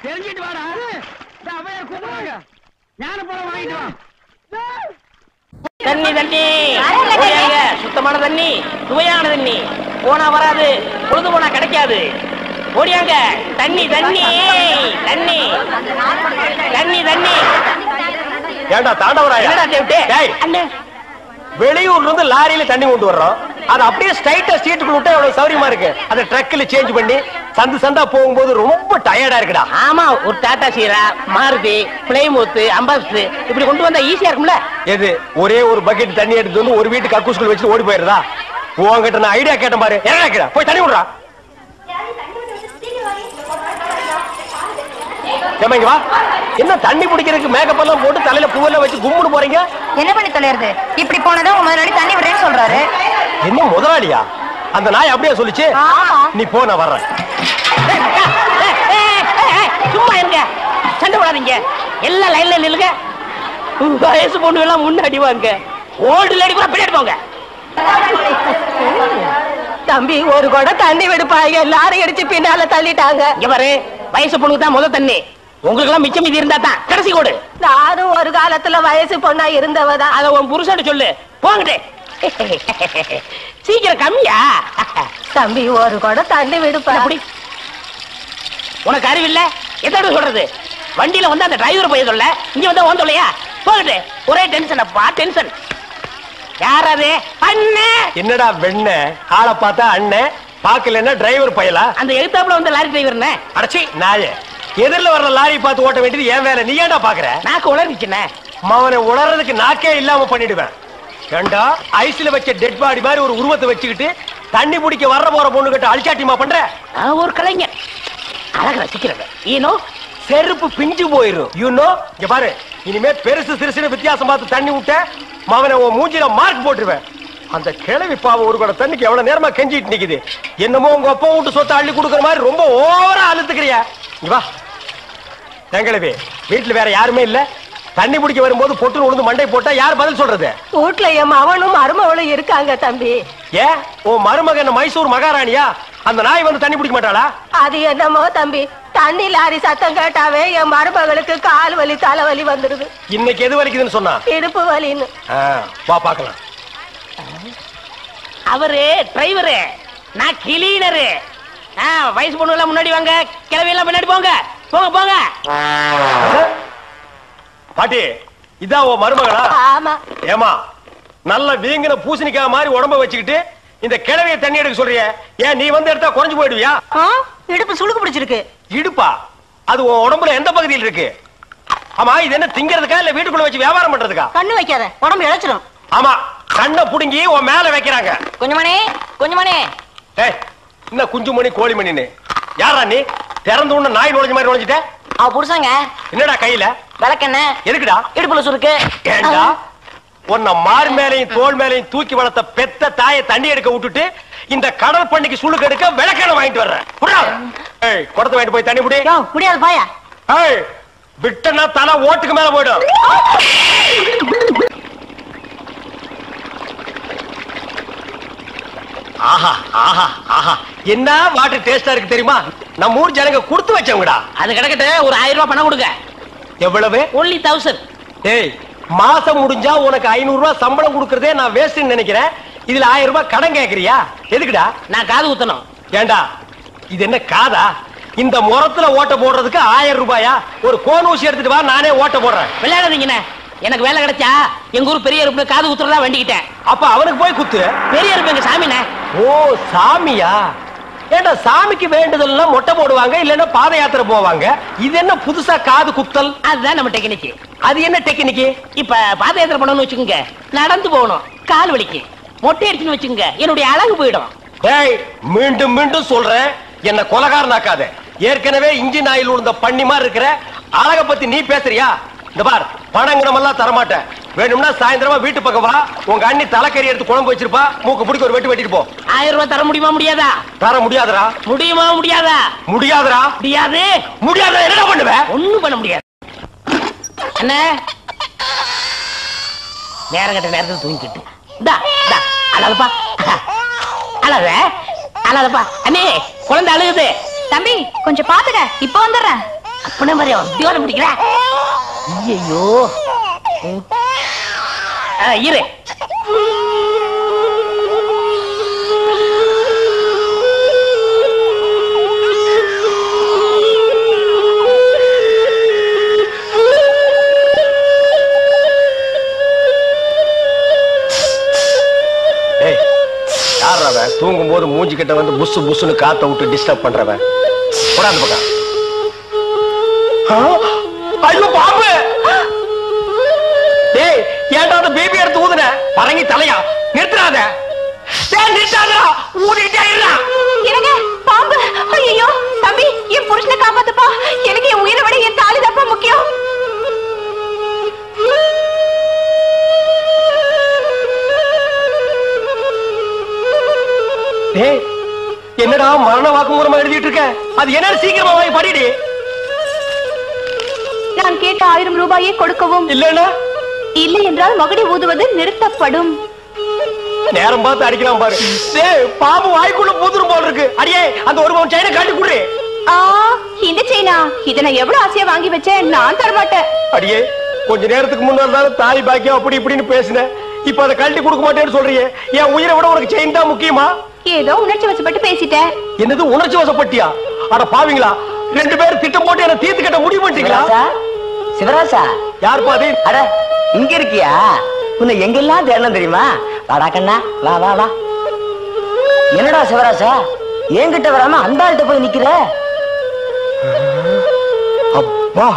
தெரிஞ்சிட்டு வாடா. இந்த ஔவையார் கூப்பிடுறாங்க, ஞான பழம் வாங்கிட்டு வா. தண்ணி தண்ணி ஓடியாங்க. சுத்தமான தண்ணி, சுவையான தண்ணி, போனா வராது, பொழுது போனா கிடைக்காது. ஓடியாங்க. தண்ணி தண்ணி தண்ணி தண்ணி தண்ணி. ஏண்டா தாண்டவராயா? அண்ணே, வெளியூர்ல இருந்து லாரியில தண்ணி கொண்டு வர்றோம், அது அப்படியே ஸ்ட்ரைட்டா சீட்டுக்குள்ள விட்டா எவ்வளவு சௌரியமா இருக்கு. அதை ட்ரக்ல சேஞ்ச் பண்ணி சந்து சந்தா போகும்போது ரொம்ப டயர்டா இருக்குடா. ஆமா, ஒரு டாடா சீரா, மாருதி, பிளைமூத், அம்பாஸ்டர் இப்படி கொண்டு வந்தா ஈஸியா இருக்கும்ல. எது ஒரே ஒரு பக்கெட் தண்ணி எடுத்து வந்து ஒரு வீட்டு கக்கூஸ்குள்ள வச்சு ஓடி போயிருதா? உங்ககிட்ட நான் ஐடியா கேட்டேன் பாரு, என்ன கேடா போய் தண்ணி விடுறா. வா, என்ன தண்ணி பிடிக்கிறதுக்கு மேக்கப் எல்லாம் போட்டு தலையில பூவெல்லாம் வச்சு கும்முன்னு போறீங்க? என்ன பண்ணி தொலைறது? இப்படி போனதும் முதலாளி தண்ணி விடுறேன்னு சொல்றாரு. என்ன முதலாளியா? அந்த நாய் அப்படியே சொல்லிச்சு. நீ போ, நான் வர்றேன். சும்மா இருங்க, சண்டை போடாதீங்க. எல்லாம் லைன்ல நில்லுங்க. வயசு பொண்ணு எல்லாம் முன்னாடி வாங்க, ஓல்டு லேடி கூட பின்னாடி போங்க. தம்பி, ஒரு குடம் தண்ணி விடுப்பாங்க, லாரி அடிச்சு பின்னால தள்ளிட்டாங்க. இங்க பாரு, வயசு பொண்ணுக்கு தான் முதல் தண்ணி, உங்களுக்கு எல்லாம் மிச்சம் மீதி இருந்தா தான் கடைசி கோடு. நானும் ஒரு காலத்துல வயசு பொண்ணா இருந்தவதான். அத உன் புருஷன் சொல்லு, போங்கடே. சீக்கிரம் கம்மியா? தம்பி, ஒரு குடம் தண்ணி விடுப்பா. அப்படி உனக்கு அறிவில்ல? எத்தனை சொல்றது? வண்டியில வந்து அந்த டிரைவர் போய் சொல்ல, இங்க வந்து ஓன் சொல்லையா? போகட்டு, ஒரே டென்ஷன் அப்பா, டென்ஷன். யாராவது அண்ணே? என்னடா வெண்ண ஆளை பார்த்தா அண்ணன், பாக்கலன்னா டிரைவர் பயலா? அந்த எழுத்தாப்புல வந்து லாரி டிரைவர்னே. அடச்சி நாயே, எதிரில வர்ற லாரி பார்த்து ஓட்ட வேண்டியது ஏன் வேலை? நீ ஏன்டா பாக்குற? நாக்கு உளறிச்சுனே. அவனை உளறதுக்கு நாக்கே இல்லாம பண்ணிடுவேன். ஏண்டா ஐஸ்ல வச்ச டெட் பாடி மாதிரி ஒரு உருவத்தை வச்சுக்கிட்டு தண்ணி பிடிக்க வர்ற போற பொண்ணு கிட்ட அழிச்சாட்டிமா பண்ற? ஒரு கலைஞர் அழகு ரசிக்கிறது. ஈனோ செருப்பு பிஞ்சு போயிரும். யூனோ, இங்க பாரு, இனிமே பெருசு சிறுசுன்னு வித்தியாசம் பார்த்து தண்ணி விட்ட மவனை உன் மூஞ்சில மார்க் போட்டுருவேன். அந்த கிழவி பாவம் ஒரு கூட தண்ணிக்கு எவ்வளவு நேரமா கெஞ்சிட்டு நிக்குது. என்னமோ உங்க அப்பா வீட்டு சொத்தை அள்ளி கொடுக்குற மாதிரி ரொம்ப ஓவரா அழுத்துக்கிறியா? வா கிழவி, வீட்டுல வேற யாருமே இல்ல, தண்ணி பிடிக்க வரும்போது பொட்டுன்னு உழுந்து மண்டை போட்டா யார் பதில் சொல்றது? வீட்டுல என் மவனும் மருமவளும் இருக்காங்க தம்பி. ஏன் உன் மருமக என்ன மைசூர் மகாராணியா? அந்த நாய் வந்து தண்ணி பிடிக்க மாட்டாளா? அது என்னமோ தம்பி, தண்ணி லாரி சத்தம் கேட்டாவே என் மருமகளுக்கு கால் வலி தலைவலி வந்துருது. இன்னைக்கு எது வலிக்குதுன்னு சொன்னா? இடுப்பு வலின்னு. வா பாக்கலாம். அவரு டிரைவரு, நான் கிளீனரு. வயசு பொண்ணு எல்லாம் முன்னாடி வாங்க, கிளவி எல்லாம் பின்னாடி போங்க. போங்க போங்க. பாட்டி, இதான் உன் மருமகளா? ஆமா. ஏமா, நல்ல வீங்கின பூசணிக்காய் மாதிரி உடம்ப வச்சுக்கிட்டு இந்த கிழவிய தண்ணி எடுக்க சொல்றிய? ஏன் நீ வந்து எடுத்தா குறைஞ்சு போயிடுவியா? இடுப்பு சுளுக்கு பிடிச்சிருக்கு. இடுப்பா? அது உன் உடம்புல எந்த பகுதியில் இருக்கு? ஆமா, இது என்ன திங்கிறதுக்கா இல்ல வீட்டுக்குள்ள வச்சு வியாபாரம் பண்றதுக்கா? கண்ணு வைக்காத, உடம்பு இழைச்சிடும். ஆமா, கண்ணை புடுங்கி உன் மேல வைக்கிறாங்க. கொஞ்சமணி கொஞ்சமணி. ஏய், என்ன குஞ்சுமணி கோழிமணின்னு? யாரா நீ? திறந்து உடனே நாய் நுழைஞ்ச மாதிரி நுழைஞ்சிட்ட? அவ புருஷங்க. என்னடா கையில? விளக்கெண்ண. எதுக்குடா? இடுப்புல சுருக்கு. ஏண்டா உன்னை மார் மேலையும் தோல் மேலையும் தூக்கி வளர்த்த பெத்த தாயை தண்ணி எடுக்க விட்டுட்டு இந்த கடல் பண்ணிக்கு சுளுக்கு எடுக்க விளக்கெண்ண வாங்கிட்டு வர்றேன். குடத்தை வாங்கிட்டு போய் தண்ணி புடி. முடியாது பாயா. விட்டனா தலை ஓட்டுக்கு மேல போயிடும். ஆஹா ஆஹா ஆஹா, என்ன வாட்டர் டேஸ்டா இருக்கு தெரியுமா? நம்ம ஊர் ஜனங்க கொடுத்து வச்சவங்கடா. அது கிடக்கட்டு, ஒரு 1000 ரூபாய் பணம் கொடுங்க. எவ்வளவு? only 1000. ஏய், மாசம் முடிஞ்சா உனக்கு 500 ரூபாய் சம்பளம் கொடுக்கறதே நான் வேஸ்ட்னு நினைக்கிறேன். இதுல 1000 ரூபாய் கடன் கேக்குறியா? எதுக்குடா? நான் காது ஊத்தணும். ஏண்டா, இது என்ன காதா? இந்த முறத்துல ஓட்ட போடுறதுக்கு 1000 ரூபாயா? ஒரு கோன் ஊசி எடுத்துட்டு வா, நானே ஓட்ட போடுறேன். விளையாடாதீங்கண்ணே, எனக்கு வேலை கிடைச்சா எங்க ஊர் பெரிய அருப்புல காது குத்துறதா வேண்டிக்கிட்டேன். அப்ப அவனுக்கு போய் குத்து. பெரிய அருப்பு எங்க சாமிண்ணே. ஓ சாமியா? ஏண்டா, சாமிக்கு வேண்டுதல்லாம் மொட்டை போடுவாங்க, இல்லன்னா பாத யாத்திரை போவாங்க. இது என்ன புதுசா காது குத்தல்? அதுதான் நம்ம டெக்னிக்கு. அது என்ன டெக்னிக்கு? இப்ப பாத யாத்திரை பண்ணணும்னு வச்சுக்கோங்க, நடந்து போகணும், கால் வலிக்கு. மொட்டை அடிச்சுன்னு வச்சுக்கோங்க, என்னுடைய அழகு போயிடும். ஏய், மீண்டும் மீண்டும் சொல்றேன், என்ன கொலகாரனாக்காத. ஏற்கனவே இன்ஜின் ஆயில் உள்ள பண்ணி மாதிரி இருக்கிற அழக பத்தி நீ பேசுறியா? இந்த பார், பணங்கனமெல்லாம் தரமாட்டேன். வேணும்னா சாயந்தரமா வீட்டு பக்கம் வா. உங்க அண்ணி தலைக்கறி எடுத்து குழம்பு வச்சிருப்பா. மூக்கு பிடிக்க ஒரு வெட்டி வெட்டிட்டு போ. 1000 ரூபாய் தர முடியுமா முடியாதா? தர முடியாதுடா. முடியுமா முடியாதா? முடியாதுடா. முடியாது. முடியாத என்ன பண்ணுவ? ஒண்ணும் பண்ண முடியாது. அண்ணே நேரம் கட்ட நேரத்தில் தூங்கிக்கிட்டு அழகப்பா அழகப்பா. அண்ணே குழந்தை அழுகுது. தம்பி கொஞ்சம் பாத்துக்க, இப்ப வந்துடுறேன். அப்பனே மாதிரி உத்தியோகம் பிடிக்கிற. ஐயோ இரு. தூங்கும் போது மூஞ்சி கிட்ட வந்து புசு புசுன்னு காத்த விட்டு டிஸ்டர்ப் பண்றவன். போடாது பக்கம். ஐயோ பாம்பு. டேய் ஏன்டா அந்த பேபி எடுத்து ஊதுன? பரங்கி தலையா? நிறுத்துறாத. டேய் நிறுத்தாதடா. ஊதிட்டே இருடா. எனக்கு பாம்பு. ஐயோ தம்பி, என் புருஷனை காப்பாத்துப்பா. எனக்கு என் உயிரை விட என் தாலி தப்பா முக்கியம். டேய் என்னடா மரண வாக்குமூலமா எழுதிட்டு இருக்க? அது என்ன சீக்கிரமா வாங்கி படிடி. நான் கேட்ட 1000 ரூபாயை கொடுக்கவும். இல்லன்னா இல்லை என்றால் மகுடி ஊதுவது நிறுத்தப்படும். நேரம் பார்த்து அடிக்கலாம் பாரு. டேய் பாம்பு வாய்க்குள்ள பூதுரும் போல இருக்கு. அடியே அந்த ஒரு பவுன் செயினை காட்டி குடு. இந்த செயினா? இத நான் எவ்வளவு ஆசையா வாங்கி வச்சேன். நான் தர மாட்டேன். அடியே கொஞ்ச நேரத்துக்கு முன்னாடி தாலி பாக்கியம் அப்படி இப்படின்னு பேசினேன். இப்ப அதை கழட்டி கொடுக்க மாட்டேன்னு சொல்றியே. என் உயிரை விட உனக்கு செயின் தான் முக்கியமா? ஏதோ உணர்ச்சி வசப்பட்டு பேசிட்டேன். என்னது உணர்ச்சி வசப்பட்டியா? அட பாவீங்களா, 2 பேரும் திட்டம் போட்டு என்ன தீர்த்து கட்ட முடிவு பண்ணிட்டீங்களா? சிவராசா யார் பாதி? அட இங்க இருக்கியா? உன்னை எங்கெல்லாம் தேடணும் தெரியுமா? வாடா கண்ணா, வா வா வா. என்னடா சிவராசா என்கிட்ட வராம அந்த ஆள்கிட்ட போய் நிக்கிற? அப்பா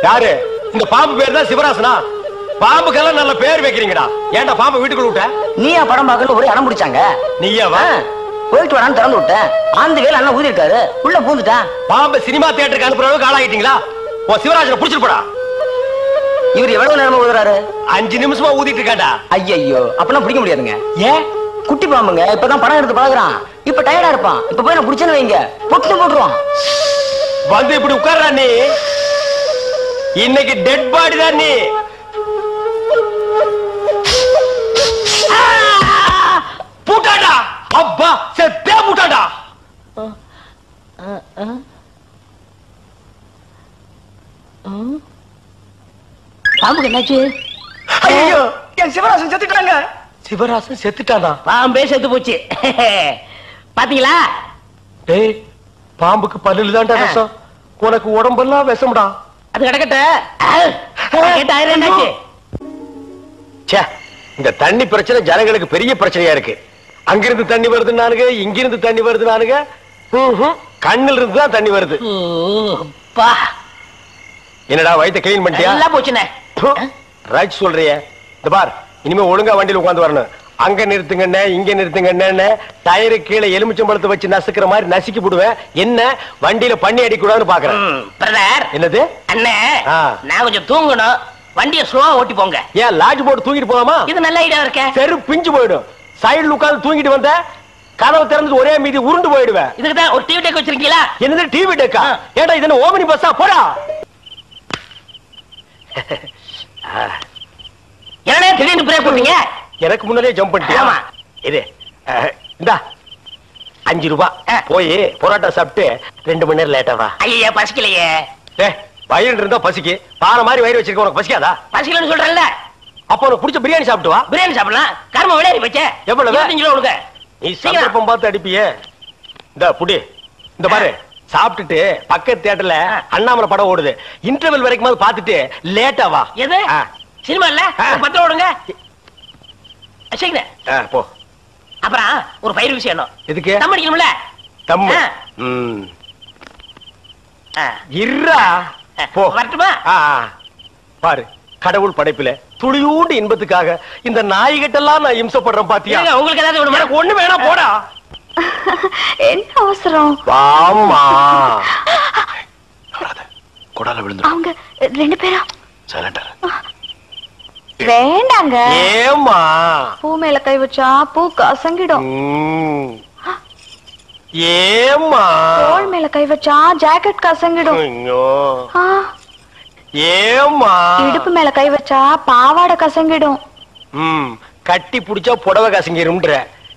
யாரு? இந்த பாம்பு பேர் தான் சிவராசனா? பாம்புக்கெல்லாம் நல்ல பேர் வைக்கிறீங்கடா. ஏன்டா பாம்பு வீட்டுக்குள்ள விட்ட? நீயா படம் பார்க்கல ஒரே அடம் பிடிச்சாங்க. நீயா வா. போயிட்டு வரான்னு திறந்து விட்டேன். ஆந்து வேலை அண்ணன் ஊதி இருக்காரு, உள்ள பூந்துட்டான். பாம்பு சினிமா தியேட்டருக்கு அனுப்புற அளவுக்கு ஆளாகிட்டீங்களா? ஓ சிவராஜனை புடிச்சிட்டு போடா. இவர் எவ்வளவு நேரமா ஊதுறாரு? 5 நிமிஷமா ஊதிட்டு இருக்காண்டா. ஐயோ அப்பெல்லாம் பிடிக்க முடியாதுங்க. ஏன்? குட்டி பாம்புங்க, இப்பதான் படம் எடுத்து பழகுறான். இப்ப டயர்டா இருப்பான். இப்ப போய் நான் பிடிச்சேன்னு வைங்க, பொட்டு போட்டுருவான். வந்து இப்படி உட்கார்றா நீ. இன்னைக்கு டெட் பாடி தான் நீ. பூட்டாடா. அப்பா செத்தே பூட்டாடா. பாம்புக்கு என்னாச்சு? ஐயோ என் சிவராசன் செத்துட்டாங்க. சிவராசன் செத்துட்டானா? பாம்பே செத்து போச்சு. பாத்தீங்களா? டேய் பாம்புக்கு பல்லுல தான்டா விஷம். உனக்கு உடம்பெல்லாம் விஷம்டா. அது கிடக்கட்ட. என்னாச்சு? ச்சே, இந்த தண்ணி பிரச்சனை ஜனங்களுக்கு பெரிய பிரச்சனையா இருக்கு. அங்கிருந்து தண்ணி வருது நானுங்க, இங்கிருந்து தண்ணி வருது நானுங்க. கண்ணில் இருந்து தான் தண்ணி வருது. என்னடா வயித்தை கிளீன் பண்ணிட்டியா? எல்லாம் போச்சுனே. ரைட் சொல்றியே. இந்த பார், இனிமே ஒழுங்கா வண்டியில உட்கார்ந்து வரணும். அங்க நிறுத்துங்கண்ணே, இங்க நிறுத்துங்கண்ணே. டயரு கீழே எலுமிச்சம்பழத்தை வச்சு நசுக்கிற மாதிரி நசுக்கி போடுவேன். என்ன வண்டியில பண்ணி அடிக்கூடாதுன்னு பாக்குறேன். பிரதர் என்னது? அண்ணே நான் கொஞ்சம் தூங்கணும். வண்டியை ஸ்லோவா ஓட்டி போங்க. ஏன் லாட்ஜ் போட்டு தூங்கிட்டு போலாமா? இது நல்ல ஐடியா இருக்க. தெரு பிஞ்சு போயிடும். சைடுல உட்கார்ந்து தூங்கிட்டு வந்த கதவு திறந்து ஒரே மீதி உருண்டு போயிடுவேன். இதுக்கு தான் ஒரு டிவி டெக் வச்சிருக்கீங்களா? என்னது டிவி டெக்கா? ஏடா இது என்ன ஓமினி பஸ்ஸா? போடா. என்னடா திடீர்னு பிரேக் போட்டீங்க? எனக்கு முன்னாடியே ஜம்ப் பண்ணிட்டியா? ஆமா. இது இந்தா 5 ரூபாய். போய் பொரோட்டா சாப்பிட்டு 2 மணி நேரம் லேட்டா வா. ஐயா பசிக்கலையே. வயிறு இருந்தா பசிக்கு. பாறை மாதிரி வயிறு வச்சிருக்க, உனக்கு பசிக்காதா? பசிக்கலன்னு சொல்றேன்ல. அப்ப உனக்கு பிடிச்ச பிரியாணி சாப்பிட்டு வா. பிரியாணி சாப்பிடலாம். கர்ம விளையாடி வச்ச. எவ்வளவு? 25 கிலோ கொடுங்க. நீ சந்தர்ப்பம் பார்த்து அடிப்பியே. இந்த புடி. இந்த பாரு, சாப்பிட்டுட்டு பக்கத்து தியேட்டர்ல அண்ணாமலை படம் ஓடுது. இன்டர்வல் வரைக்கும் பார்த்துட்டு லேட்டா வா. எது சினிமா இல்ல? 10 ஓடுங்க. போ. அப்புறம் ஒரு பயிர் விஷயம். எதுக்கு? தம் அடிக்கணும்ல. தம். இருடா. போ. வரட்டுமா? பாரு, கடவுள் படைப்புல துளியூண்டு இன்பத்துக்காக இந்த நாய்கிட்டெல்லாம் நான் இம்சப்படுறேன் பாத்தியா? உங்களுக்கு ஏதாவது வேணுமா? எனக்கு ஒண்ணு வேணா போடா. என்ன அவசரம்? வாமா. கொடால விழுந்து. அவங்க 2 பேரா? சைலண்டர். வேண்டாங்க. ஏமா? பூ மேல கை வச்சா பூ கசங்கிடும். ஏமா? தோள் மேல கை வச்சா ஜாக்கெட் கசங்கிடும். ஏமா? இடுப்பு மேல கை வச்சா பாவாடை கசங்கிடும். கட்டி புடிச்சா புடவை கசங்கிரும்ன்ற.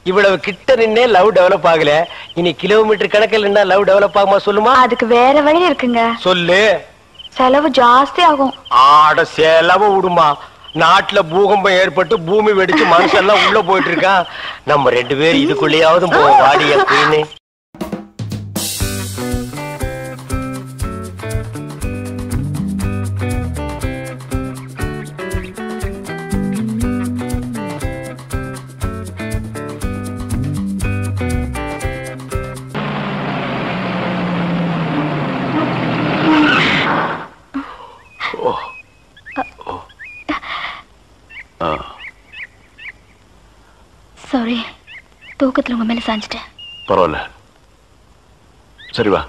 இவ்வளவு கிட்ட நின்னே லவ் டெவலப் ஆகல, இனி கிலோமீட்டர் கணக்கில் நின்னா லவ் டெவலப் ஆகுமா சொல்லுமா? அதுக்கு வேற வழி இருக்குங்க. சொல்லு. செலவு ஜாஸ்தி ஆகும். ஆட செலவு விடுமா? நாட்டுல பூகம்பம் ஏற்பட்டு பூமி வெடிச்சு மனுஷெல்லாம் உள்ள போயிட்டு இருக்கான். நம்ம 2 பேரும் இதுக்குள்ளேயாவது வாடி அப்படின்னு. சாரி, தூக்கத்துல உங்க மேல சாஞ்சிட்டேன். பரவாயில்ல, சரி வா.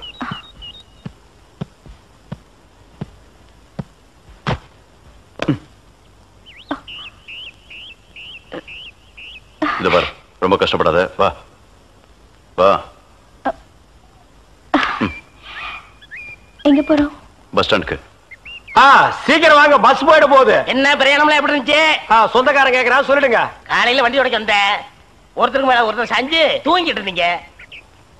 இது பாரு, ரொம்ப கஷ்டப்படாத, வா வா. எங்க போறோம்? பஸ் ஸ்டாண்டுக்கு. சீக்கிரம் வாங்க, பஸ் போயிட போகுது. என்ன பிரயாணம்லாம் எப்படி இருந்துச்சு? சொந்தக்காரன் கேக்குறான், சொல்லிடுங்க. காலையில வண்டி உடைக்க வந்தேன், ஒருத்தருக்கு மேல ஒருத்தர் சாஞ்சு தூங்கிட்டு இருந்தீங்க.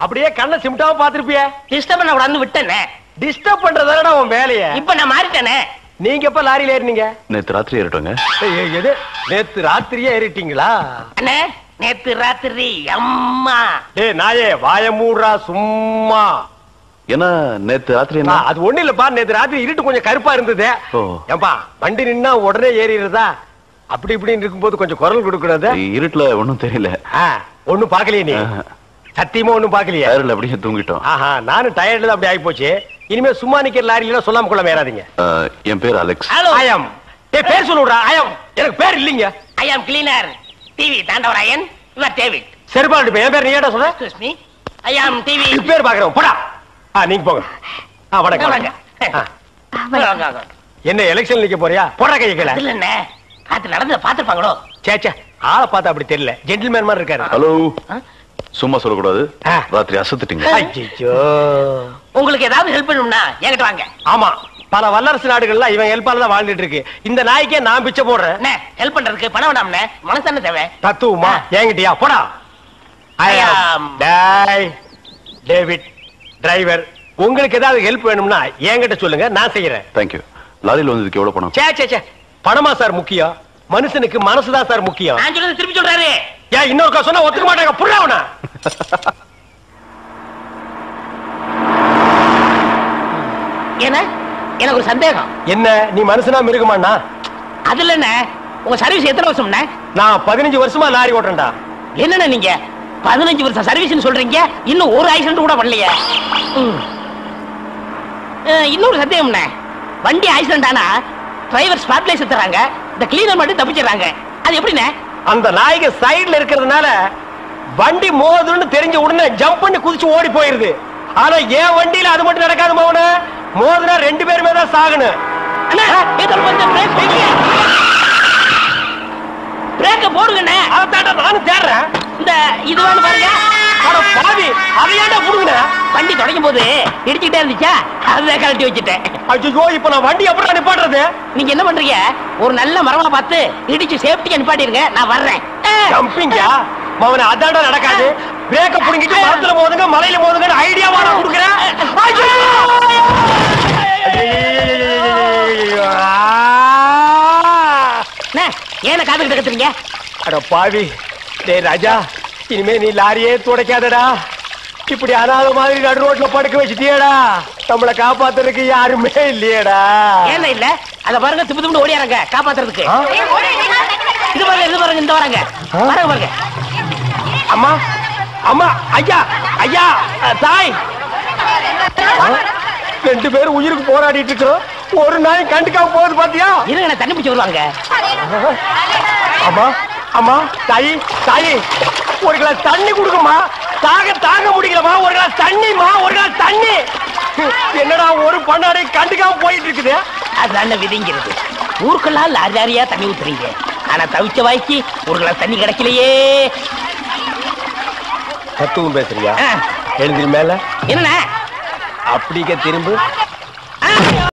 அப்படியே கண்ணை சிமிட்டாம பாத்துருப்பிய. டிஸ்டர்ப் பண்ண கூடாதுன்னு விட்டேனே. டிஸ்டர்ப் பண்றதானடா உன் வேலைய. இப்ப நான் மாறிட்டேனே. நீங்க எப்ப லாரியில ஏறினீங்க? நேத்து ராத்திரி ஏறிட்டோங்க. எது, நேத்து ராத்திரியே ஏறிட்டீங்களா? அண்ணே, நேத்து ராத்திரி அம்மா. டேய் நாயே, வாய மூடுறா சும்மா. ஏன்னா நேத்து ராத்திரி என்ன? அது ஒண்ணு இல்லப்பா, நேத்து ராத்திரி இருட்டு கொஞ்சம் கருப்பா இருந்தது. ஏன்பா வண்டி நின்னா உடனே ஏறிடுறதா? அப்படி இப்படின்னு இருக்கும்போது கொஞ்சம் குரல் கொடுக்கறது. இருட்டுல ஒண்ணும் தெரியல. ஒண்ணும் பாக்கலையே நீ? சத்தியமா ஒண்ணும் பாக்கலையே? டயர்ல அப்படியே தூங்கிட்டோம். நானும் டயர்ட்ல அப்படி ஆகி போச்சு. இனிமே சும்மா நிக்கிற லாரியில சொல்லாம கொள்ள மேறாதீங்க. என் பேர் அலெக்ஸ். ஐயம். பேர் சொல்லுடா. ஐயம். எனக்கு பேர் இல்லீங்க. I am cleaner TV Thandavarayan. Your David. சரிபாடு, என் பேர் நீ ஏடா சொல்ற? Excuse me, I am TV. பேர் பாக்குறோம், போடா. நீங்க போங்க. வணக்கம். என்ன எலெக்ஷன் நிக்க போறியா? போடா கையை கீழ. இல்ல என்ன காத்து நடந்து பாத்துப்பாங்களோ? சேச்சே, ஆளை பார்த்தா அப்படி தெரியல, ஜென்டில்மேன் மாதிரி இருக்காரு. ஹலோ, சும்மா சொல்லக்கூடாது. ராத்திரி அசத்துட்டீங்க. ஐயோ, உங்களுக்கு ஏதாவது ஹெல்ப் பண்ணணும்னா என்கிட்ட வாங்க. ஆமா, பல வல்லரசு நாடுகள்ல இவன் ஹெல்ப்பால தான் வாழ்ந்துட்டு இருக்கு. இந்த நாய்க்கே நான் பிச்சை போடுறேன். ஹெல்ப் பண்றதுக்கு பணம் வேண்டாம்னே, மனசு தேவை. தத்துவமா என்கிட்டயா? போடா. டேவிட் டிரைவர், உங்களுக்கு ஏதாவது ஹெல்ப் வேணும்னா என்கிட்ட சொல்லுங்க, நான் செய்யறேன். தேங்க்யூ. லாரியில் வந்ததுக்கு எவ்வளவு பணம்? சே பணமா சார் முக்கியம்? மனுஷனுக்கு மனசுதான் சார் முக்கியம். நான் சொல்றது திருப்பி சொல்றாரு. ஏன் இன்னொரு சொன்னா ஒத்துக்க மாட்டாங்க, புரியவனா? ஏன்னா எனக்கு ஒரு சந்தேகம். என்ன, நீ மனுஷனா மிருகமாண்ணா? அதுல என்ன, உங்க சர்வீஸ் எத்தனை வருஷம்னா? நான் 15 வருஷமா லாரி ஓட்டுறேன்டா. என்னன்னா நீங்க 15 வருஷம் சர்வீஸ்னு சொல்றீங்க, இன்னும் ஒரு ஆக்சிடென்ட் கூட பண்ணலையே. இன்னொரு சந்தேகம்ண்ணே, வண்டி ஆக்சிடென்ட் ஆனா டிரைவர் ஸ்பாட்ல செத்துறாங்க, இந்த கிளீனர் மட்டும் தப்பிச்சிடறாங்க. அது எப்படிண்ணே? அந்த நாய்க்கு சைடுல இருக்கிறதுனால வண்டி மோதுன்னு தெரிஞ்ச உடனே ஜம்ப் பண்ணி குதிச்சு ஓடி போயிருது. ஆனா என் வண்டியில அது மட்டும் நடக்காது மோன. மோதுனா 2 பேருமே தான் சாகணும். பிரேக்க போடுங்கண்ணே. அதான்டா நானும் தேடுறேன். இந்த இது வேணும் பாருங்க. பாவி, அதையாண்டா புடுங்கண்ணே. வண்டி தொடங்கும் போது இடிச்சுக்கிட்டே இருந்துச்சா, அதை கழட்டி வச்சுட்டேன். ஐயோ, இப்ப நான் வண்டி எப்படி நிப்பாட்டுறது? நீங்க என்ன பண்றீங்க, ஒரு நல்ல மரமா பார்த்து இடிச்சு சேஃப்டியா நிப்பாட்டிருங்க, நான் வர்றேன். ஜம்பிங்கா மவன, அதாண்டா நடக்காது. பிரேக்க புடுங்கிட்டு மரத்துல மோதுங்க, மலையில மோதுங்க ஐடியாவா நான் கொடுக்குறேன். ஏன காதுகிட்ட கத்துறீங்க? அட பாவி, டேய் ராஜா, இனிமே நீ லாரியே துடைக்காதடா. இப்படி அனாத மாதிரி நடு ரோட்ல படுக்க வச்சுட்டியேடா. நம்மளை காப்பாத்துறதுக்கு யாருமே இல்லையேடா. ஏன் இல்ல, அத பாருங்க, திப்பு திப்பு ஓடியாரங்க காப்பாத்துறதுக்கு. இது பாருங்க, இது பாருங்க, இந்த வராங்க பாருங்க பாருங்க. அம்மா அம்மா, ஐயா ஐயா, தாய், 2 பேரும் உயிருக்கு போராடிட்டு இருக்கிறோம். ஒரு நாய் கண்டுக்காம போகுது பாத்தியா? இருங்க, தண்ணி பிடிச்சு வருவாங்க. அம்மா அம்மா, தாயி தாயி, ஒரு கிளாஸ் தண்ணி கொடுக்குமா? தாங்க முடியலமா, ஒரு கிளாஸ் தண்ணிமா, ஒரு கிளாஸ் தண்ணி. என்னடா ஒரு பண்ணாடை கண்டுக்காம போயிட்டு இருக்குது. அதான விதிங்கிறது. ஊருக்கெல்லாம் லாரி லாரியா தண்ணி ஊத்துறீங்க, ஆனா தவிச்ச வாய்க்கு ஊருக்குள்ள தண்ணி கிடைக்கலையே. தத்துவம் பேசுறியா? எழுந்திரி மேல என்ன அப்படிக்க திரும்ப